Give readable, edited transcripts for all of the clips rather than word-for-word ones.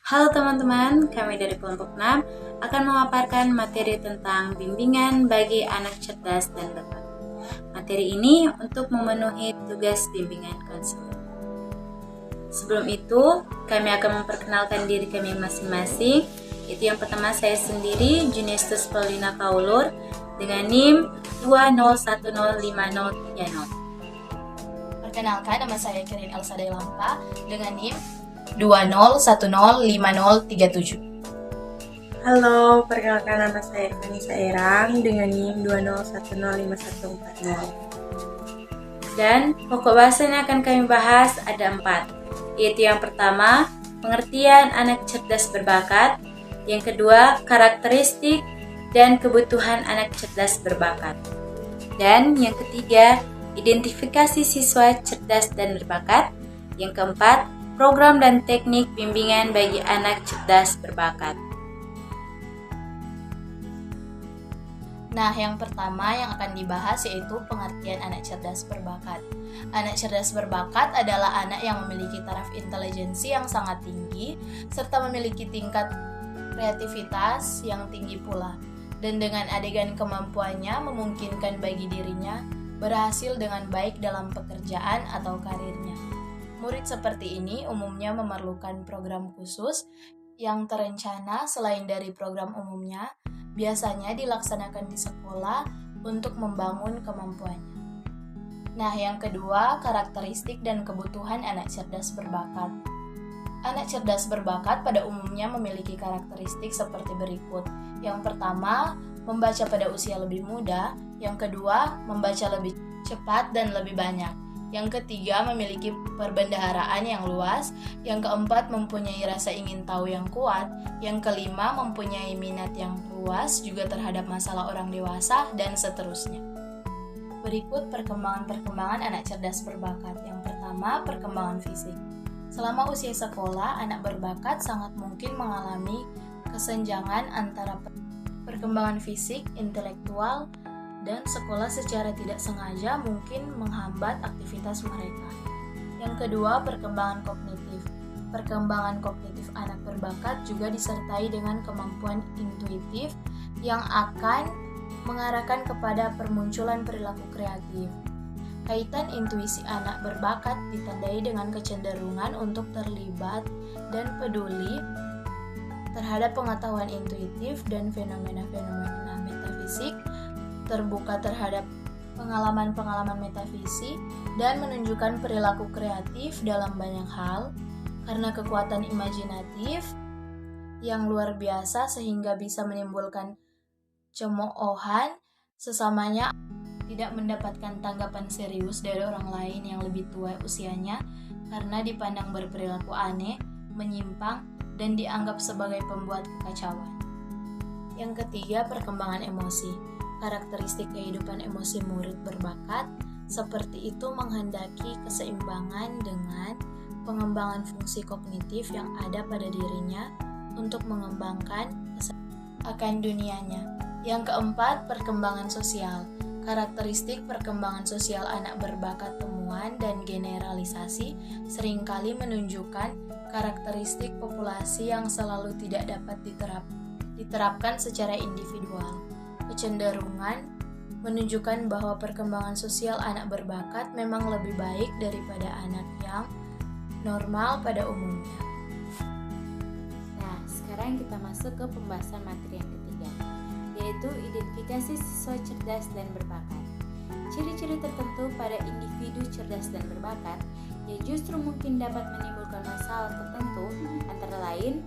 Halo teman-teman, kami dari kelompok 6 akan memaparkan materi tentang bimbingan bagi anak cerdas dan berbakat. Materi ini untuk memenuhi tugas bimbingan konselor. Sebelum itu, kami akan memperkenalkan diri kami masing-masing. Itu yang pertama saya sendiri, Junistus Paulina Kaulur, dengan NIM 20105030. Perkenalkan, nama saya Kirin Elsa Delampa dengan NIM 20105037. Halo, perkenalkan nama saya Vanessa Erang dengan NIM 20105140. Dan pokok bahasan yang akan kami bahas ada 4, yaitu yang pertama, pengertian anak cerdas berbakat, yang kedua, karakteristik dan kebutuhan anak cerdas berbakat, dan yang ketiga, identifikasi siswa cerdas dan berbakat, yang keempat, program dan teknik bimbingan bagi anak cerdas berbakat. Nah, yang pertama yang akan dibahas yaitu pengertian anak cerdas berbakat. Anak cerdas berbakat adalah anak yang memiliki taraf intelijensi yang sangat tinggi, serta memiliki tingkat kreativitas yang tinggi pula. Dan dengan adegan kemampuannya memungkinkan bagi dirinya berhasil dengan baik dalam pekerjaan atau karirnya. Murid seperti ini umumnya memerlukan program khusus yang terencana selain dari program umumnya, biasanya dilaksanakan di sekolah untuk membangun kemampuannya. Nah, yang kedua, karakteristik dan kebutuhan anak cerdas berbakat. Anak cerdas berbakat pada umumnya memiliki karakteristik seperti berikut. Yang pertama, membaca pada usia lebih muda. Yang kedua, membaca lebih cepat dan lebih banyak. Yang ketiga, memiliki perbendaharaan yang luas. Yang keempat, mempunyai rasa ingin tahu yang kuat. Yang kelima, mempunyai minat yang luas juga terhadap masalah orang dewasa, dan seterusnya. Berikut perkembangan anak cerdas berbakat. Yang pertama, perkembangan fisik. Selama usia sekolah, anak berbakat sangat mungkin mengalami kesenjangan antara perkembangan fisik, intelektual, dan sekolah secara tidak sengaja mungkin menghambat aktivitas mereka. Yang kedua, perkembangan kognitif. Perkembangan kognitif anak berbakat juga disertai dengan kemampuan intuitif yang akan mengarahkan kepada permunculan perilaku kreatif. Kaitan intuisi anak berbakat ditandai dengan kecenderungan untuk terlibat dan peduli terhadap pengetahuan intuitif dan fenomena-fenomena metafisik, terbuka terhadap pengalaman-pengalaman metafisik, dan menunjukkan perilaku kreatif dalam banyak hal karena kekuatan imajinatif yang luar biasa sehingga bisa menimbulkan cemoohan sesamanya, tidak mendapatkan tanggapan serius dari orang lain yang lebih tua usianya karena dipandang berperilaku aneh, menyimpang, dan dianggap sebagai pembuat kekacauan. Yang ketiga, perkembangan emosi. Karakteristik kehidupan emosi murid berbakat seperti itu menghendaki keseimbangan dengan pengembangan fungsi kognitif yang ada pada dirinya untuk mengembangkan akan dunianya. Yang keempat, perkembangan sosial. Karakteristik perkembangan sosial anak berbakat temuan dan generalisasi seringkali menunjukkan karakteristik populasi yang selalu tidak dapat diterapkan secara individual. Kecenderungan menunjukkan bahwa perkembangan sosial anak berbakat memang lebih baik daripada anak yang normal pada umumnya. Nah, sekarang kita masuk ke pembahasan materi yang ketiga, yaitu identifikasi siswa cerdas dan berbakat. Ciri-ciri tertentu pada individu cerdas dan berbakat yang justru mungkin dapat menimbulkan masalah tertentu antara lain: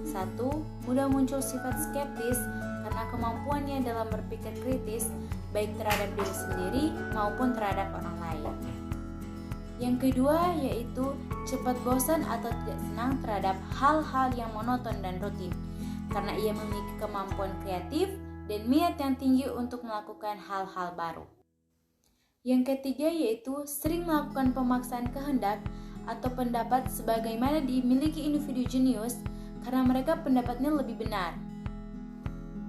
1. Mudah muncul sifat skeptis karena kemampuannya dalam berpikir kritis baik terhadap diri sendiri maupun terhadap orang lain. Yang kedua yaitu cepat bosan atau tidak senang terhadap hal-hal yang monoton dan rutin karena ia memiliki kemampuan kreatif dan minat yang tinggi untuk melakukan hal-hal baru. Yang ketiga yaitu sering melakukan pemaksaan kehendak atau pendapat sebagaimana dimiliki individu jenius karena mereka pendapatnya lebih benar.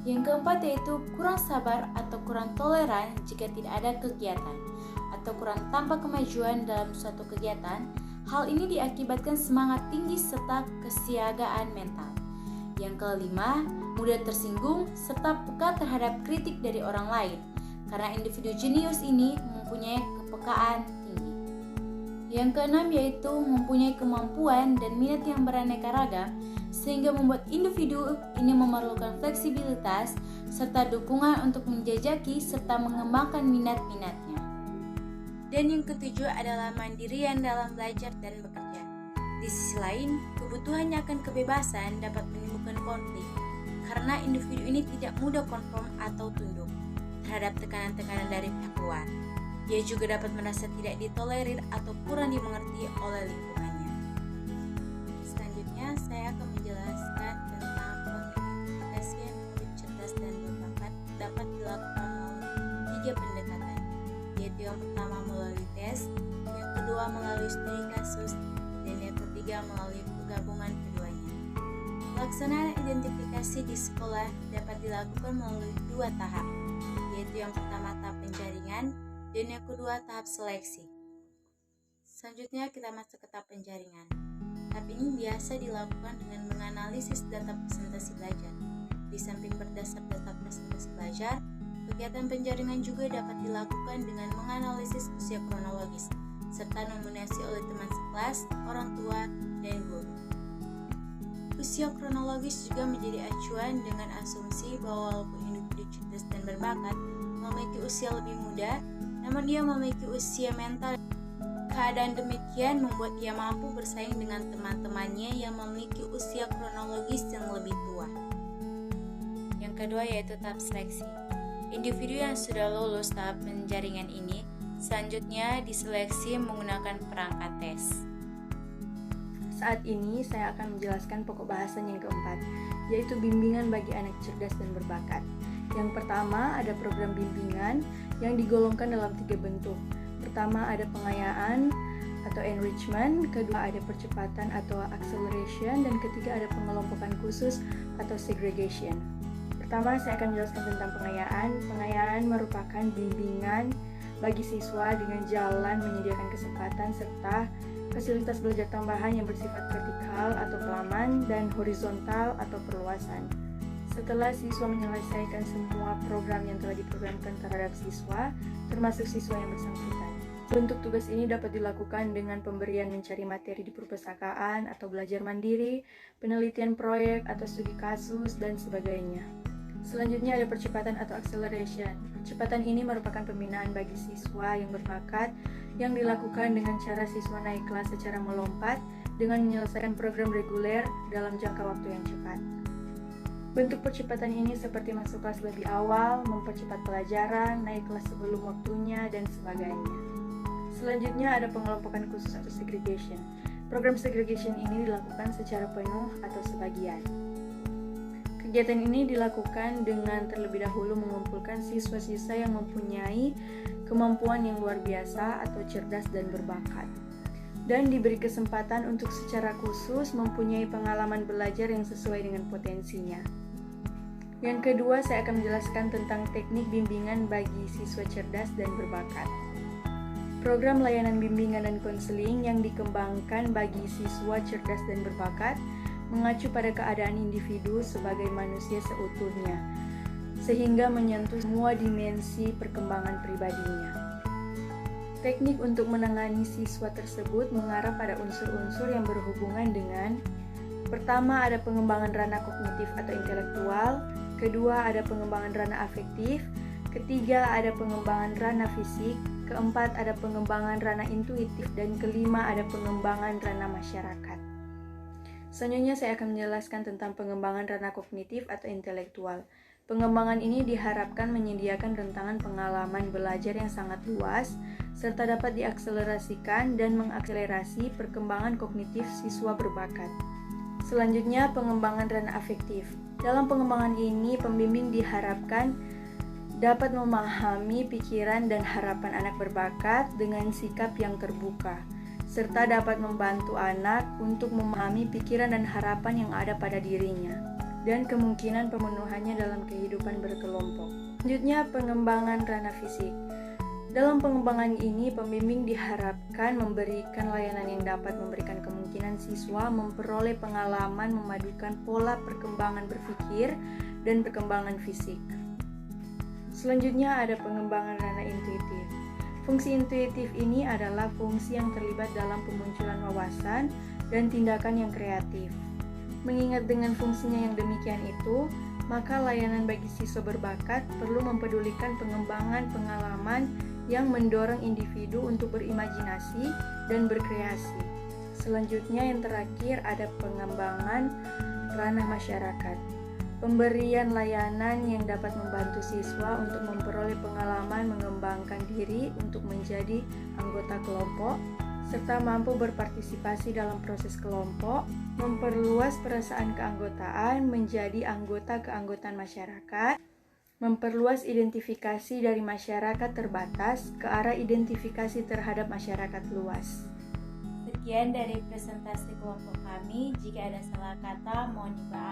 Yang keempat yaitu kurang sabar atau kurang toleran jika tidak ada kegiatan atau kurang tampak kemajuan dalam suatu kegiatan Hal ini diakibatkan semangat tinggi serta kesiagaan mental. Yang kelima, mudah tersinggung serta peka terhadap kritik dari orang lain, karena individu jenius ini mempunyai kepekaan tinggi. Yang keenam yaitu mempunyai kemampuan dan minat yang beraneka ragam, sehingga membuat individu ini memerlukan fleksibilitas serta dukungan untuk menjajaki serta mengembangkan minat-minatnya. Dan yang ketujuh adalah mandirian dalam belajar dan bekerja. Di sisi lain, kebutuhannya akan kebebasan dapat menimbulkan konflik, karena individu ini tidak mudah konform atau tunduk terhadap tekanan-tekanan dari pihak luar. Dia juga dapat merasa tidak ditolerir atau kurang dimengerti oleh lingkungannya. Selanjutnya, saya akan menjelaskan tentang pengidentifikasian murid cerdas dan berbakat dapat dilakukan melalui 3 pendekatan, yaitu yang pertama melalui tes, yang kedua melalui studi kasus, dan yang ketiga melalui penggabungan keduanya. Pelaksanaan identifikasi di sekolah dapat dilakukan melalui 2 tahap, yaitu yang pertama tahap penjaringan dan yang kedua tahap seleksi. Selanjutnya kita masuk ke tahap penjaringan. Tahap ini biasa dilakukan dengan menganalisis data presentasi belajar. Di samping berdasar data presentasi belajar, kegiatan penjaringan juga dapat dilakukan dengan menganalisis usia kronologis serta nominasi oleh teman sekelas, orang tua, dan guru. Usia kronologis juga menjadi acuan dengan asumsi bahwa walaupun individu cerdas dan berbakat memiliki usia lebih muda, namun dia memiliki usia mental. Keadaan demikian membuat ia mampu bersaing dengan teman-temannya yang memiliki usia kronologis yang lebih tua. Yang kedua yaitu tahap seleksi. Individu yang sudah lulus tahap penjaringan ini selanjutnya diseleksi menggunakan perangkat tes. Saat ini saya akan menjelaskan pokok bahasan yang keempat, yaitu bimbingan bagi anak cerdas dan berbakat. Yang pertama ada program bimbingan yang digolongkan dalam 3 bentuk. Pertama ada pengayaan atau enrichment, kedua ada percepatan atau acceleration, dan ketiga ada pengelompokan khusus atau segregation. Pertama saya akan menjelaskan tentang pengayaan. Pengayaan merupakan bimbingan bagi siswa dengan jalan menyediakan kesempatan serta fasilitas belajar tambahan yang bersifat vertikal atau pelaman dan horizontal atau perluasan. Setelah siswa menyelesaikan semua program yang telah diprogramkan terhadap siswa, termasuk siswa yang bersangkutan. Bentuk tugas ini dapat dilakukan dengan pemberian mencari materi di perpustakaan atau belajar mandiri, penelitian proyek atau studi kasus, dan sebagainya. Selanjutnya ada percepatan atau acceleration. Percepatan ini merupakan pembinaan bagi siswa yang berbakat yang dilakukan dengan cara siswa naik kelas secara melompat dengan menyelesaikan program reguler dalam jangka waktu yang cepat. Bentuk percepatan ini seperti masuk kelas lebih awal, mempercepat pelajaran, naik kelas sebelum waktunya, dan sebagainya. Selanjutnya ada pengelompokan khusus atau segregation. Program segregation ini dilakukan secara penuh atau sebagian. Kegiatan ini dilakukan dengan terlebih dahulu mengumpulkan siswa-siswa yang mempunyai kemampuan yang luar biasa atau cerdas dan berbakat, dan diberi kesempatan untuk secara khusus mempunyai pengalaman belajar yang sesuai dengan potensinya. Yang kedua, saya akan menjelaskan tentang teknik bimbingan bagi siswa cerdas dan berbakat. Program layanan bimbingan dan konseling yang dikembangkan bagi siswa cerdas dan berbakat mengacu pada keadaan individu sebagai manusia seutuhnya, sehingga menyentuh semua dimensi perkembangan pribadinya. Teknik untuk menangani siswa tersebut mengarah pada unsur-unsur yang berhubungan dengan: pertama, ada pengembangan ranah kognitif atau intelektual, kedua, ada pengembangan ranah afektif, ketiga, ada pengembangan ranah fisik, keempat, ada pengembangan ranah intuitif, dan kelima, ada pengembangan ranah masyarakat. Selanjutnya saya akan menjelaskan tentang pengembangan ranah kognitif atau intelektual. Pengembangan ini diharapkan menyediakan rentangan pengalaman belajar yang sangat luas, serta dapat diakselerasikan dan mengakselerasi perkembangan kognitif siswa berbakat. Selanjutnya, pengembangan ranah afektif. Dalam pengembangan ini, pembimbing diharapkan dapat memahami pikiran dan harapan anak berbakat dengan sikap yang terbuka, serta dapat membantu anak untuk memahami pikiran dan harapan yang ada pada dirinya, dan kemungkinan pemenuhannya dalam kehidupan berkelompok. Selanjutnya, pengembangan ranah fisik. Dalam pengembangan ini, pembimbing diharapkan memberikan layanan yang dapat memberikan kemungkinan siswa memperoleh pengalaman memadukan pola perkembangan berpikir dan perkembangan fisik. Selanjutnya ada pengembangan ranah intuitif. Fungsi intuitif ini adalah fungsi yang terlibat dalam pemunculan wawasan dan tindakan yang kreatif. Mengingat dengan fungsinya yang demikian itu, maka layanan bagi siswa berbakat perlu mempedulikan pengembangan pengalaman yang mendorong individu untuk berimajinasi dan berkreasi. Selanjutnya yang terakhir ada pengembangan ranah masyarakat. Pemberian layanan yang dapat membantu siswa untuk memperoleh pengalaman mengembangkan diri untuk menjadi anggota kelompok, serta mampu berpartisipasi dalam proses kelompok, memperluas perasaan keanggotaan menjadi anggota keanggotaan masyarakat, memperluas identifikasi dari masyarakat terbatas ke arah identifikasi terhadap masyarakat luas. Sekian dari presentasi kelompok kami. Jika ada salah kata, mohon dimaaf.